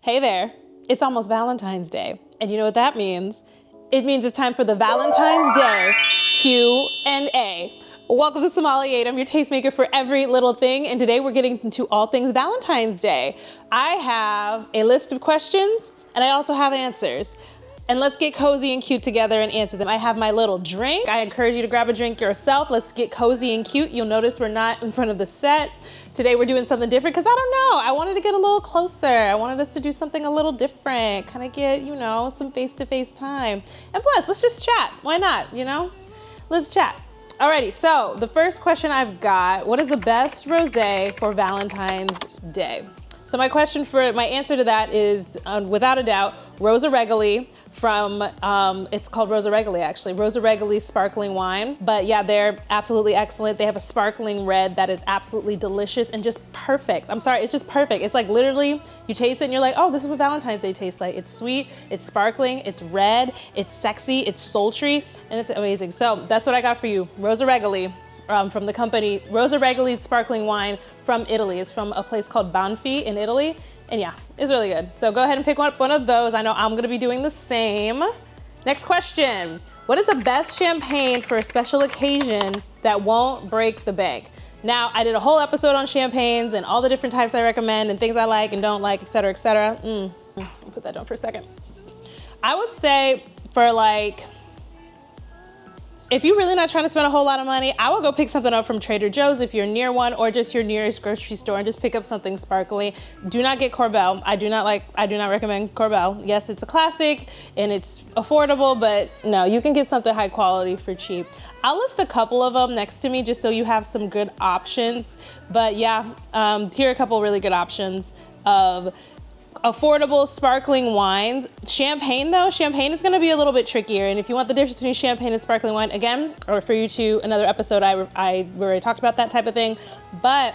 Hey there, it's almost Valentine's Day. And you know what that means? It means it's time for the Valentine's Day Q&A. Welcome to Sommelier. I'm your tastemaker for every little thing. And today we're getting into all things Valentine's Day. I have a list of questions and I also have answers. And let's get cozy and cute together and answer them. I have my little drink. I encourage you to grab a drink yourself. Let's get cozy and cute. You'll notice we're not in front of the set. Today we're doing something different because I don't know. I wanted to get a little closer. I wanted us to do something a little different. Kind of get, you know, some face-to-face time. And plus, let's just chat. Why not, you know? Let's chat. Alrighty, so the first question I've got, what is the best rosé for Valentine's Day? So my answer to that is, without a doubt, Rosa Regoli from, it's called Rosa Regoli actually, Rosa Regoli sparkling wine. But yeah, they're absolutely excellent. They have a sparkling red that is absolutely delicious and just perfect. I'm sorry, it's just perfect. It's like literally, you taste it and you're like, oh, this is what Valentine's Day tastes like. It's sweet, it's sparkling, it's red, it's sexy, it's sultry, and it's amazing. So that's what I got for you, Rosa Regoli. From the company Rosa Regoli's sparkling wine from Italy. It's from a place called Banfi in Italy. And yeah, it's really good. So go ahead and pick up one of those. I know I'm gonna be doing the same. Next question. What is the best champagne for a special occasion that won't break the bank? Now, I did a whole episode on champagnes and all the different types I recommend and things I like and don't like, et cetera, et cetera. I'll put that down for a second. I would say for like, if you're really not trying to spend a whole lot of money, I would go pick something up from Trader Joe's if you're near one, or just your nearest grocery store and just pick up something sparkly. Do not get Corbel. I do not recommend Corbel. Yes, it's a classic and it's affordable, but no, you can get something high quality for cheap. I'll list a couple of them next to me just so you have some good options. But yeah, here are a couple really good options of affordable sparkling wines. Champagne though, champagne is gonna be a little bit trickier. And if you want the difference between champagne and sparkling wine, again, I'll refer you to another episode. I already talked about that type of thing. But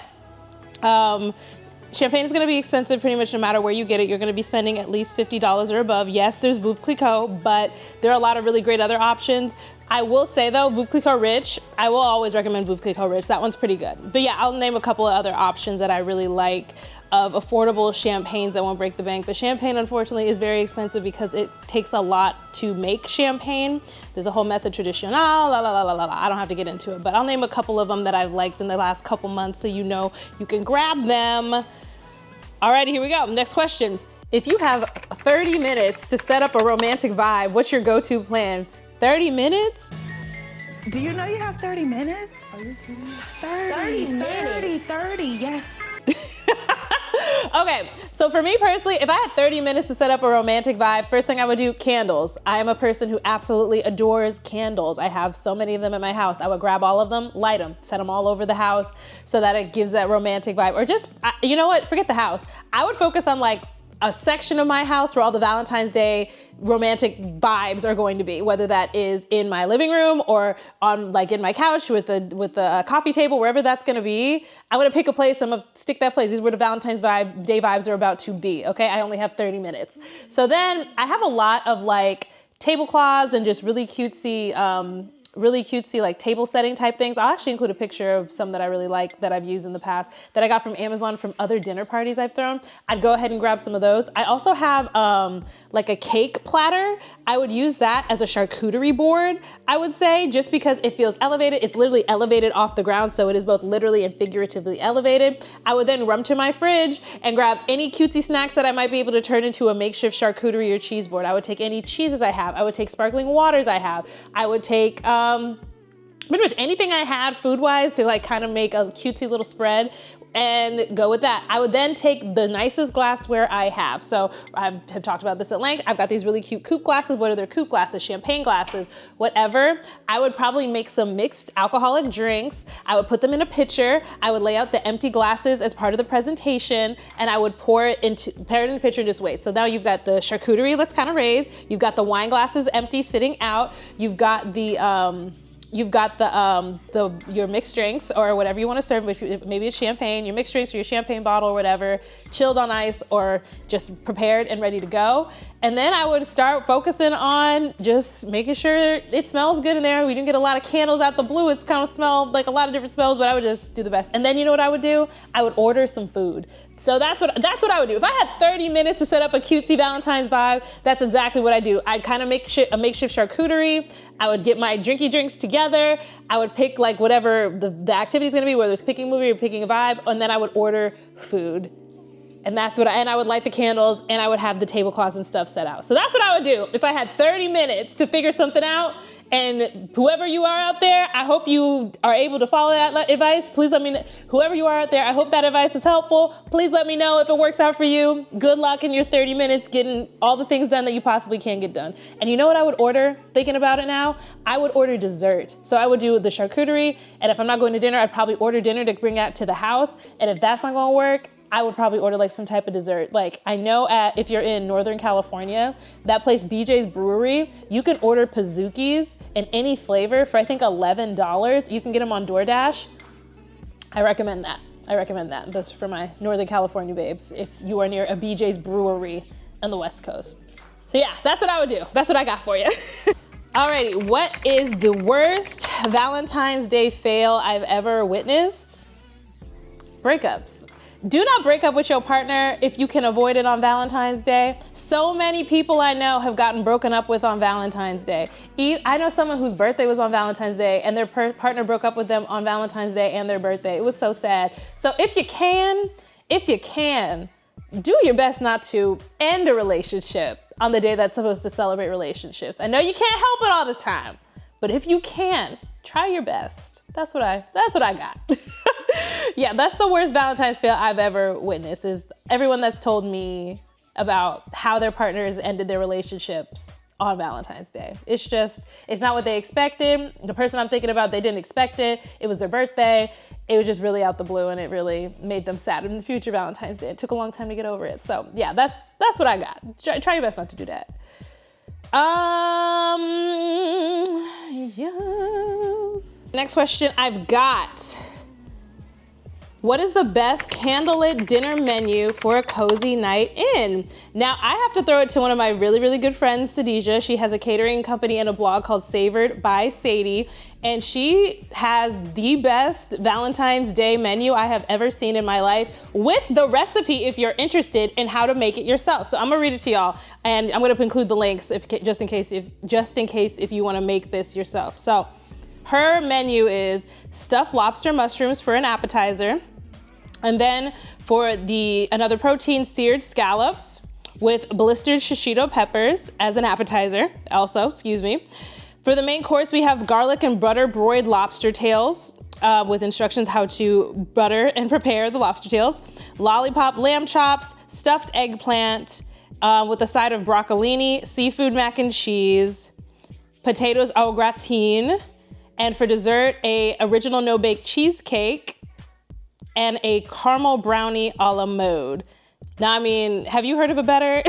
champagne is gonna be expensive pretty much no matter where you get it. You're gonna be spending at least $50 or above. Yes, there's Veuve Clicquot, but there are a lot of really great other options. I will say though, Veuve Clicquot Rich, I will always recommend Veuve Clicquot Rich. That one's pretty good. But yeah, I'll name a couple of other options that I really like of affordable champagnes that won't break the bank. But champagne, unfortunately, is very expensive because it takes a lot to make champagne. There's a whole method traditionnel, I don't have to get into it, but I'll name a couple of them that I've liked in the last couple months so you know you can grab them. All right, here we go. Next question. If you have 30 minutes to set up a romantic vibe, what's your go-to plan? 30 minutes? Do you know you have 30 minutes? Are you kidding me? 30, yes. Okay, so for me personally, if I had 30 minutes to set up a romantic vibe, first thing I would do, candles. I am a person who absolutely adores candles. I have so many of them in my house. I would grab all of them, light them, set them all over the house so that it gives that romantic vibe. Or just, you know what, forget the house. I would focus on like a section of my house where all the Valentine's Day romantic vibes are going to be, whether that is in my living room or on like in my couch with the coffee table, wherever that's gonna be. I'm gonna pick a place, I'm gonna stick that place. These are where the Valentine's Day vibes are about to be, okay? I only have 30 minutes. So then I have a lot of like tablecloths and just really cutesy like table setting type things. I'll actually include a picture of some that I really like that I've used in the past that I got from Amazon from other dinner parties I've thrown. I'd go ahead and grab some of those. I also have like a cake platter. I would use that as a charcuterie board, I would say, just because it feels elevated. It's literally elevated off the ground, so it is both literally and figuratively elevated. I would then run to my fridge and grab any cutesy snacks that I might be able to turn into a makeshift charcuterie or cheese board. I would take any cheeses I have. I would take sparkling waters I have. I would take pretty much anything I had food-wise to like kind of make a cutesy little spread and go with that. I would then take the nicest glassware I have. So I have talked about this at length. I've got these really cute coupe glasses. What are their coupe glasses? Champagne glasses, whatever. I would probably make some mixed alcoholic drinks. I would put them in a pitcher. I would lay out the empty glasses as part of the presentation, and I would pair it in the pitcher and just wait. So now you've got the charcuterie that's kind of raised. You've got the wine glasses empty sitting out. You've got the your mixed drinks or whatever you want to serve. Maybe it's champagne, your mixed drinks or your champagne bottle or whatever, chilled on ice or just prepared and ready to go. And then I would start focusing on just making sure it smells good in there. We didn't get a lot of candles out the blue. It's kind of smelled like a lot of different smells, but I would just do the best. And then you know what I would do? I would order some food So that's what I would do. If I had 30 minutes to set up a cutesy Valentine's vibe, that's exactly what I do. I'd kind of make a makeshift charcuterie. I would get my drinky drinks together. I would pick like whatever the activity is gonna be, whether it's picking a movie or picking a vibe, and then I would order food. And that's what I would light the candles, and I would have the tablecloths and stuff set out. So that's what I would do if I had 30 minutes to figure something out. And whoever you are out there, I hope you are able to follow that advice. Please let me know. Whoever you are out there, I hope that advice is helpful. Please let me know if it works out for you. Good luck in your 30 minutes getting all the things done that you possibly can get done. And you know what I would order, thinking about it now? I would order dessert. So I would do the charcuterie, and if I'm not going to dinner, I'd probably order dinner to bring out to the house. And if that's not gonna work, I would probably order like some type of dessert. Like I know if you're in Northern California, that place BJ's Brewery, you can order Pazookies in any flavor for I think $11. You can get them on DoorDash. I recommend that. Those are for my Northern California babes if you are near a BJ's Brewery on the West Coast. So yeah, that's what I would do. That's what I got for you. Alrighty, what is the worst Valentine's Day fail I've ever witnessed? Breakups. Do not break up with your partner if you can avoid it on Valentine's Day. So many people I know have gotten broken up with on Valentine's Day. I know someone whose birthday was on Valentine's Day and their partner broke up with them on Valentine's Day and their birthday. It was so sad. So if you can, do your best not to end a relationship on the day that's supposed to celebrate relationships. I know you can't help it all the time, but if you can, try your best. That's what I got. Yeah, that's the worst Valentine's fail I've ever witnessed is everyone that's told me about how their partners ended their relationships on Valentine's Day. It's not what they expected. The person I'm thinking about, they didn't expect it. It was their birthday. It was just really out the blue and it really made them sad in the future Valentine's Day. It took a long time to get over it. So yeah, that's what I got. Try your best not to do that. Yes. Next question I've got. What is the best candlelit dinner menu for a cozy night in? Now, I have to throw it to one of my really, really good friends, Sadija. She has a catering company and a blog called Savored by Sadie, and she has the best Valentine's Day menu I have ever seen in my life with the recipe if you're interested in how to make it yourself. So I'm gonna read it to y'all, and I'm gonna include the links just in case if you wanna make this yourself. So her menu is stuffed lobster mushrooms for an appetizer. And then for another protein, seared scallops with blistered shishito peppers as an appetizer also, For the main course, we have garlic and butter broiled lobster tails with instructions how to butter and prepare the lobster tails, lollipop lamb chops, stuffed eggplant with a side of broccolini, seafood mac and cheese, potatoes au gratin, and for dessert, a original no-bake cheesecake, and a caramel brownie a la mode. Now, I mean, have you heard of a better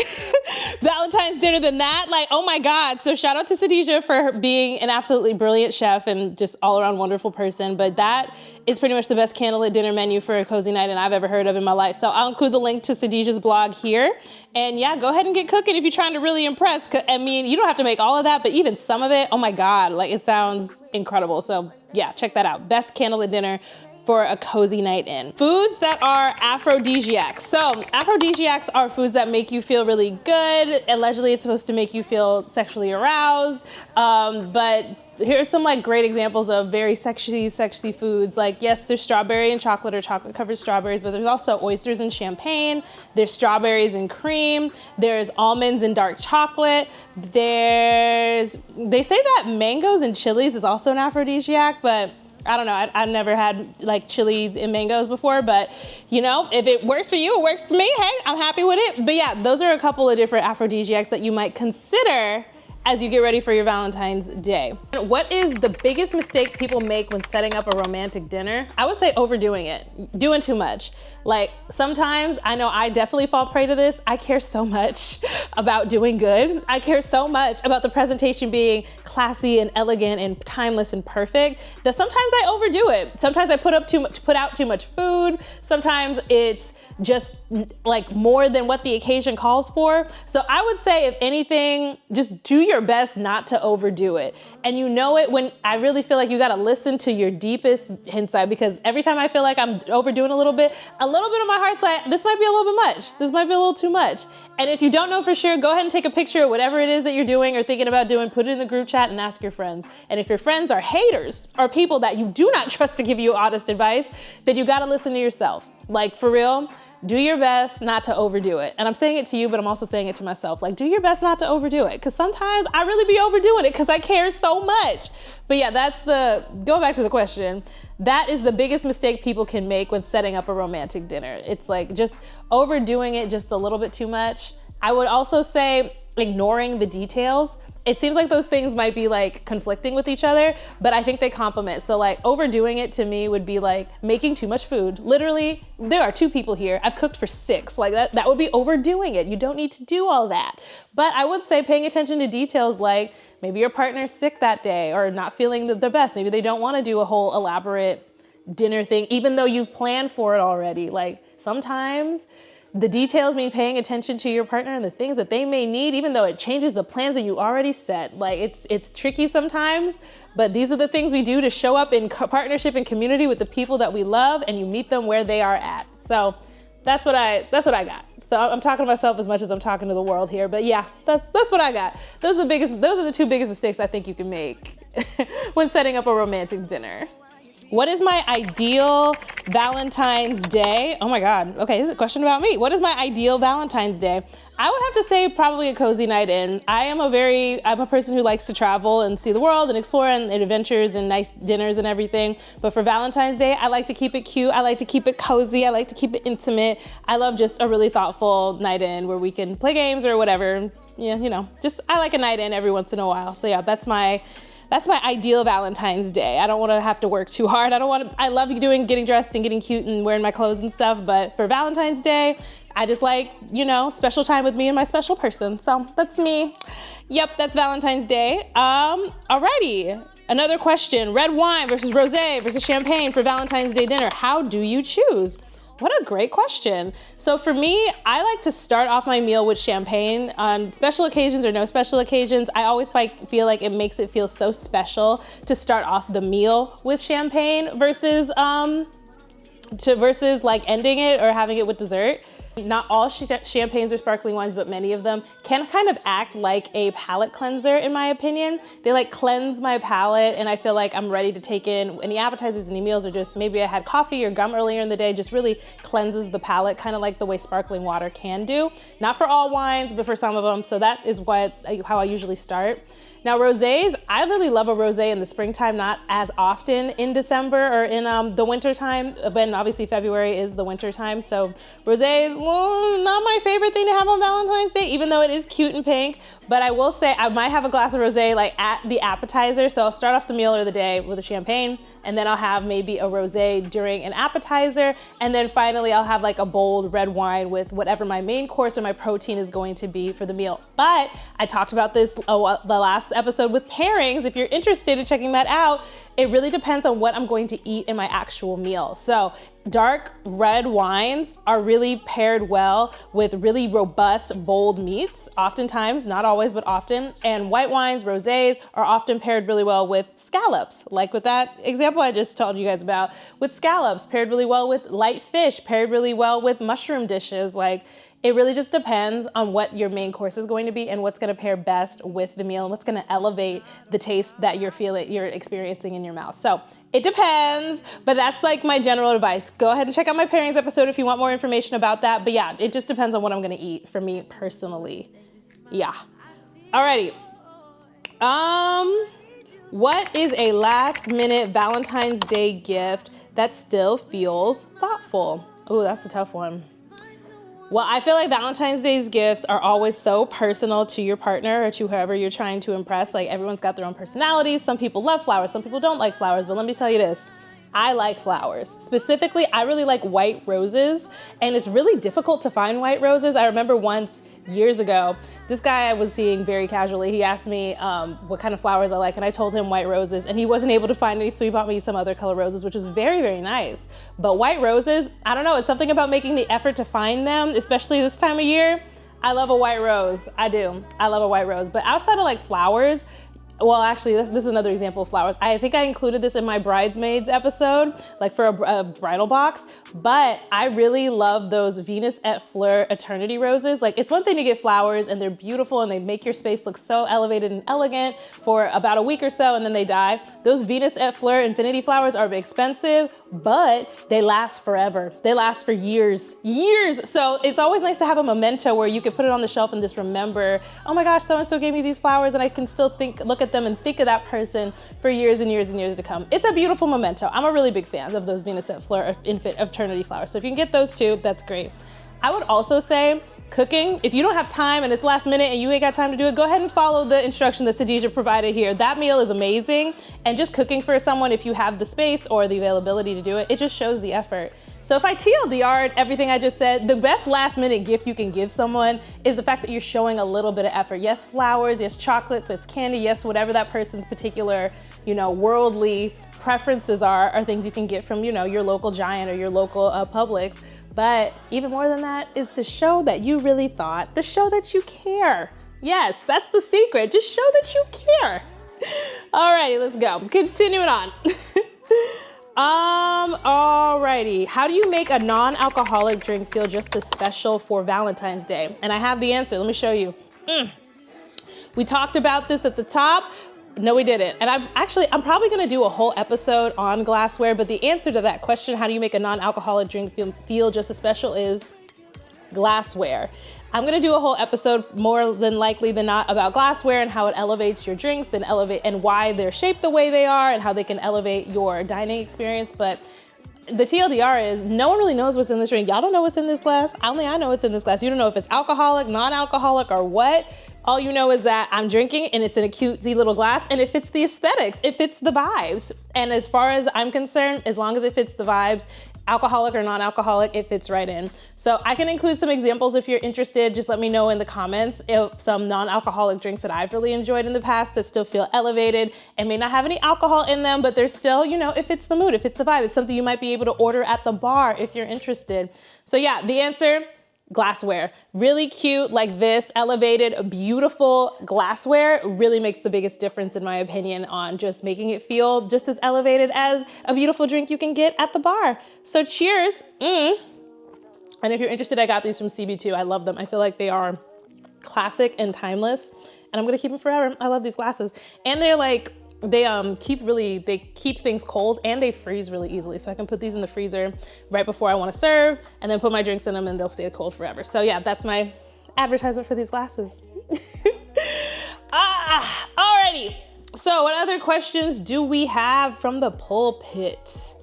Valentine's dinner than that? Like, oh my God. So shout out to Sadija for being an absolutely brilliant chef and just all around wonderful person. But that is pretty much the best candlelit dinner menu for a cozy night and I've ever heard of in my life. So I'll include the link to Sadija's blog here. And yeah, go ahead and get cooking if you're trying to really impress. I mean, you don't have to make all of that, but even some of it, oh my God, like it sounds incredible. So yeah, check that out. Best candlelit dinner for a cozy night in. Foods that are aphrodisiacs. So aphrodisiacs are foods that make you feel really good. Allegedly, it's supposed to make you feel sexually aroused. But here's some like great examples of very sexy foods. Like yes, there's strawberry and chocolate or chocolate covered strawberries, but there's also oysters and champagne. There's strawberries and cream. There's almonds and dark chocolate. They say that mangoes and chilies is also an aphrodisiac, but I don't know, I've never had like chili and mangoes before, but you know, if it works for you, it works for me. Hey, I'm happy with it. But yeah, those are a couple of different aphrodisiacs that you might consider as you get ready for your Valentine's Day. What is the biggest mistake people make when setting up a romantic dinner? I would say overdoing it, doing too much. Like sometimes, I know I definitely fall prey to this. I care so much about doing good. I care so much about the presentation being classy and elegant and timeless and perfect that sometimes I overdo it. Sometimes I put out too much food. Sometimes it's just like more than what the occasion calls for. So I would say if anything, just do your your best not to overdo it. And you know it when I really feel like you gotta listen to your deepest inside, because every time I feel like I'm overdoing a little bit of my heart's like, this might be a little bit much. This might be a little too much. And if you don't know for sure, go ahead and take a picture of whatever it is that you're doing or thinking about doing, put it in the group chat and ask your friends. And if your friends are haters or people that you do not trust to give you honest advice, then you gotta listen to yourself. Like, for real, do your best not to overdo it. And I'm saying it to you, but I'm also saying it to myself. Like, do your best not to overdo it. Because sometimes I really be overdoing it because I care so much. But yeah, going back to the question, that is the biggest mistake people can make when setting up a romantic dinner. It's like just overdoing it just a little bit too much. I would also say ignoring the details. It seems like those things might be like conflicting with each other, but I think they complement. So like overdoing it to me would be like making too much food. Literally, there are 2 people here. I've cooked for 6. Like that would be overdoing it. You don't need to do all that. But I would say paying attention to details like maybe your partner's sick that day or not feeling the best. Maybe they don't want to do a whole elaborate dinner thing, even though you've planned for it already. Like sometimes the details mean paying attention to your partner and the things that they may need, even though it changes the plans that you already set. Like it's tricky sometimes, but these are the things we do to show up in partnership and community with the people that we love, and you meet them where they are at. So that's what I got. So I'm talking to myself as much as I'm talking to the world here, but yeah, that's what I got. Those are the 2 biggest mistakes I think you can make when setting up a romantic dinner. What is my ideal Valentine's Day? Oh my God, okay, this is a question about me. What is my ideal Valentine's Day? I would have to say probably a cozy night in. I'm a person who likes to travel and see the world and explore and adventures and nice dinners and everything. But for Valentine's Day, I like to keep it cute. I like to keep it cozy. I like to keep it intimate. I love just a really thoughtful night in where we can play games or whatever. Yeah, I like a night in every once in a while. So yeah, that's my ideal Valentine's Day. I don't want to have to work too hard. I love getting dressed and getting cute and wearing my clothes and stuff, but for Valentine's Day, I just like, special time with me and my special person. So that's me. Yep, that's Valentine's Day. Alrighty. Another question, red wine versus rosé versus champagne for Valentine's Day dinner. How do you choose? What a great question. So for me, I like to start off my meal with champagne on special occasions or no special occasions. I always feel like it makes it feel so special to start off the meal with champagne versus like ending it or having it with dessert. Not all champagnes or sparkling wines, but many of them can kind of act like a palate cleanser, in my opinion. They like cleanse my palate, and I feel like I'm ready to take in any appetizers, any meals, or just maybe I had coffee or gum earlier in the day, just really cleanses the palate, kind of like the way sparkling water can do. Not for all wines, but for some of them. So that is how I usually start. Now rosés, I really love a rosé in the springtime, not as often in December or in the winter time, but obviously February is the winter time. So rosés, not my favorite thing to have on Valentine's Day, even though it is cute and pink. But I will say I might have a glass of rosé like at the appetizer. So I'll start off the meal or the day with a champagne, and then I'll have maybe a rosé during an appetizer. And then finally I'll have like a bold red wine with whatever my main course or my protein is going to be for the meal. But I talked about this the last episode with pairings. If you're interested in checking that out, it really depends on what I'm going to eat in my actual meal. So dark red wines are really paired well with really robust, bold meats, oftentimes, not always, but often. And white wines, rosés, are often paired really well with scallops, like with that example I just told you guys about, with scallops, paired really well with light fish, paired really well with mushroom dishes. Like, it really just depends on what your main course is going to be and what's going to pair best with the meal and what's going to elevate the taste that you're experiencing in your mouth. So it depends, but that's like my general advice. Go ahead and check out my pairings episode if you want more information about that. But yeah, it just depends on what I'm going to eat for me personally. Yeah. Alrighty. What is a last minute Valentine's Day gift that still feels thoughtful? Oh, that's a tough one. Well, I feel like Valentine's Day's gifts are always so personal to your partner or to whoever you're trying to impress. Like, everyone's got their own personalities. Some people love flowers, some people don't like flowers, but let me tell you this. I like flowers. Specifically, I really like white roses, and it's really difficult to find white roses. I remember once, years ago, this guy I was seeing very casually, he asked me what kind of flowers I like, and I told him white roses, and he wasn't able to find any, so he bought me some other color roses, which was very, very nice. But white roses, I don't know, it's something about making the effort to find them, especially this time of year. I love a white rose. I do. I love a white rose. But outside of like flowers, well, actually, this is another example of flowers. I think I included this in my bridesmaids episode, like for a bridal box, but I really love those Venus et Fleur Eternity roses. Like, it's one thing to get flowers and they're beautiful and they make your space look so elevated and elegant for about a week or so and then they die. Those Venus et Fleur Infinity flowers are expensive, but they last forever. They last for years. So it's always nice to have a memento where you can put it on the shelf and just remember, oh my gosh, so-and-so gave me these flowers and I can still look at them and think of that person for years and years and years to come. It's a beautiful memento. I'm a really big fan of those Venus et Fleur Eternity flowers. So if you can get those two, that's great. I would also say cooking, if you don't have time and it's last minute and you ain't got time to do it, go ahead and follow the instruction that Sadija provided here. That meal is amazing. And just cooking for someone, if you have the space or the availability to do it, it just shows the effort. So if I TLDR'd everything I just said, the best last minute gift you can give someone is the fact that you're showing a little bit of effort. Yes, flowers, yes, chocolates, it's candy, yes, whatever that person's particular, worldly preferences are things you can get from, your local Giant or your local Publix. But even more than that is to show that you really thought, to show that you care. Yes, that's the secret, just show that you care. Alrighty, let's go, continuing on. Alrighty, how do you make a non-alcoholic drink feel just as special for Valentine's Day? And I have the answer, let me show you. We talked about this at the top. No, we didn't. And I'm probably gonna do a whole episode on glassware, but the answer to that question, how do you make a non-alcoholic drink feel just as special, is glassware. I'm gonna do a whole episode more than likely than not about glassware and how it elevates your drinks and why they're shaped the way they are and how they can elevate your dining experience. But the TLDR is no one really knows what's in this drink. Y'all don't know what's in this glass. Only I know what's in this glass. You don't know if it's alcoholic, non-alcoholic, or what. All you know is that I'm drinking and it's in a cutesy little glass, and it fits the aesthetics, it fits the vibes. And as far as I'm concerned, as long as it fits the vibes, alcoholic or non-alcoholic, it fits right in. So I can include some examples if you're interested. Just let me know in the comments if some non-alcoholic drinks that I've really enjoyed in the past that still feel elevated and may not have any alcohol in them, but they're still, it fits the mood, it fits the vibe. It's something you might be able to order at the bar if you're interested. So yeah, the answer, glassware. Really cute, like this, elevated, beautiful glassware really makes the biggest difference in my opinion on just making it feel just as elevated as a beautiful drink you can get at the bar. So cheers. And if you're interested, I got these from CB2. I love them. I feel like they are classic and timeless, and I'm gonna keep them forever. I love these glasses. And they're like, they keep things cold and they freeze really easily. So I can put these in the freezer right before I want to serve and then put my drinks in them and they'll stay cold forever. So yeah, that's my advertisement for these glasses. Alrighty. So what other questions do we have from the pulpit?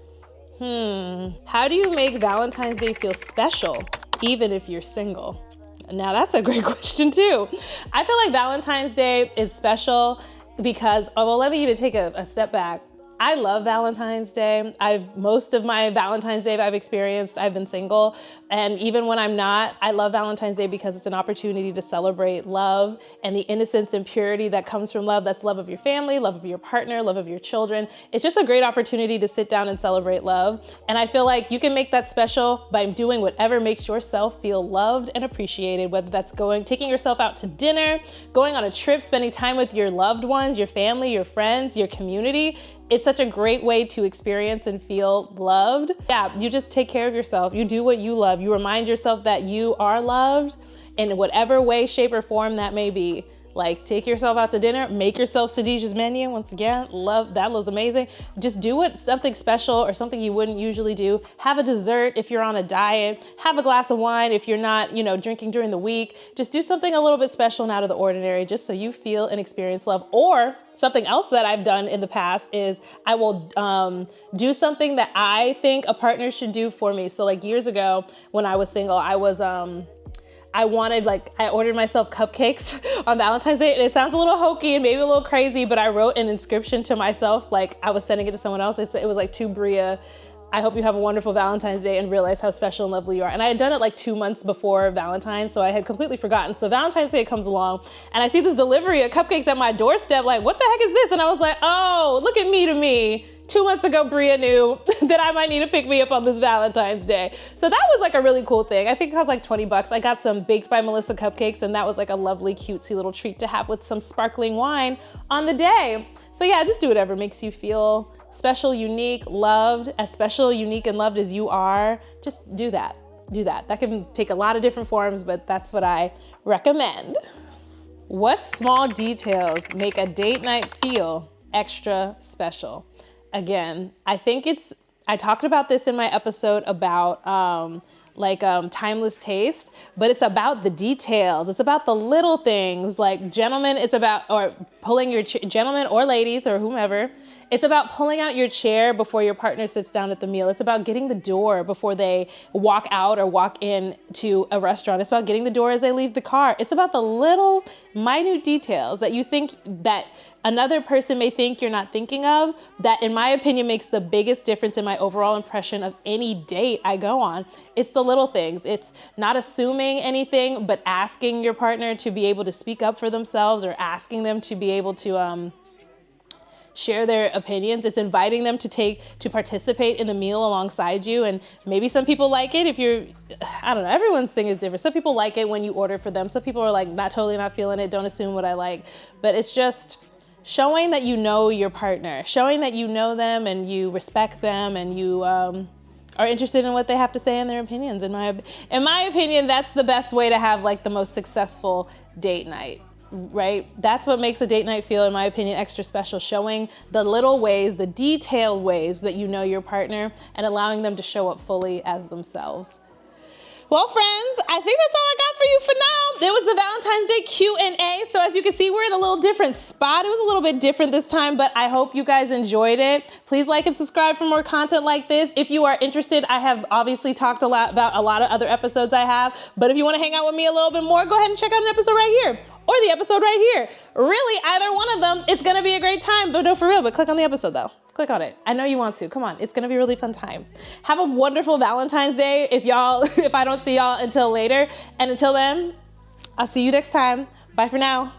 How do you make Valentine's Day feel special, even if you're single? Now that's a great question too. I feel like Valentine's Day is special because, let me even take a step back. I love Valentine's Day. Most of my Valentine's Day I've experienced, I've been single. And even when I'm not, I love Valentine's Day because it's an opportunity to celebrate love and the innocence and purity that comes from love. That's love of your family, love of your partner, love of your children. It's just a great opportunity to sit down and celebrate love. And I feel like you can make that special by doing whatever makes yourself feel loved and appreciated, whether that's taking yourself out to dinner, going on a trip, spending time with your loved ones, your family, your friends, your community. It's such a great way to experience and feel loved. Yeah, you just take care of yourself. You do what you love. You remind yourself that you are loved in whatever way, shape, or form that may be. Like, take yourself out to dinner, make yourself Sadija's menu. Once again, that was amazing. Just do something special or something you wouldn't usually do. Have a dessert if you're on a diet. Have a glass of wine if you're not, drinking during the week. Just do something a little bit special and out of the ordinary just so you feel and experience love. Or something else that I've done in the past is I will do something that I think a partner should do for me. So like years ago when I was single, I ordered myself cupcakes on Valentine's Day, and it sounds a little hokey and maybe a little crazy, but I wrote an inscription to myself, like I was sending it to someone else. It was like, to Bria, I hope you have a wonderful Valentine's Day and realize how special and lovely you are. And I had done it like 2 months before Valentine's, so I had completely forgotten. So Valentine's Day comes along and I see this delivery of cupcakes at my doorstep, like, what the heck is this? And I was like, oh, look at me to me. 2 months ago, Bria knew that I might need to pick me up on this Valentine's Day. So that was like a really cool thing. I think it cost like 20 bucks. I got some Baked by Melissa cupcakes, and that was like a lovely, cutesy little treat to have with some sparkling wine on the day. So yeah, just do whatever makes you feel special, unique, loved, as special, unique, and loved as you are. Just do that. Do that. That can take a lot of different forms, but that's what I recommend. What small details make a date night feel extra special? Again, I talked about this in my episode about timeless taste, but it's about the details. It's about the little things. Like gentlemen, it's about, or pulling your, gentlemen or ladies or whomever, it's about pulling out your chair before your partner sits down at the meal. It's about getting the door before they walk out or walk in to a restaurant. It's about getting the door as they leave the car. It's about the little minute details that you think that another person may think you're not thinking of, that in my opinion makes the biggest difference in my overall impression of any date I go on. It's the little things. It's not assuming anything, but asking your partner to be able to speak up for themselves, or asking them to be able to share their opinions. It's inviting them to participate in the meal alongside you. And maybe some people like it if you're, I don't know, everyone's thing is different. Some people like it when you order for them. Some people are like, totally not feeling it, don't assume what I like. But it's just showing that you know your partner, showing that you know them and you respect them and you are interested in what they have to say and their opinions. In my opinion, that's the best way to have like the most successful date night. Right? That's what makes a date night feel, in my opinion, extra special. Showing the little ways, the detailed ways that you know your partner, and allowing them to show up fully as themselves. Well, friends, I think that's all I got for you for now. It was the Valentine's Day Q&A. So as you can see, we're in a little different spot. It was a little bit different this time, but I hope you guys enjoyed it. Please like and subscribe for more content like this. If you are interested, I have obviously talked a lot about a lot of other episodes I have, but if you want to hang out with me a little bit more, go ahead and check out an episode right here, or the episode right here. Really, either one of them, it's gonna be a great time. But no, for real, but click on the episode though. Click on it. I know you want to. Come on, it's gonna be a really fun time. Have a wonderful Valentine's Day if I don't see y'all until later. And until then, I'll see you next time. Bye for now.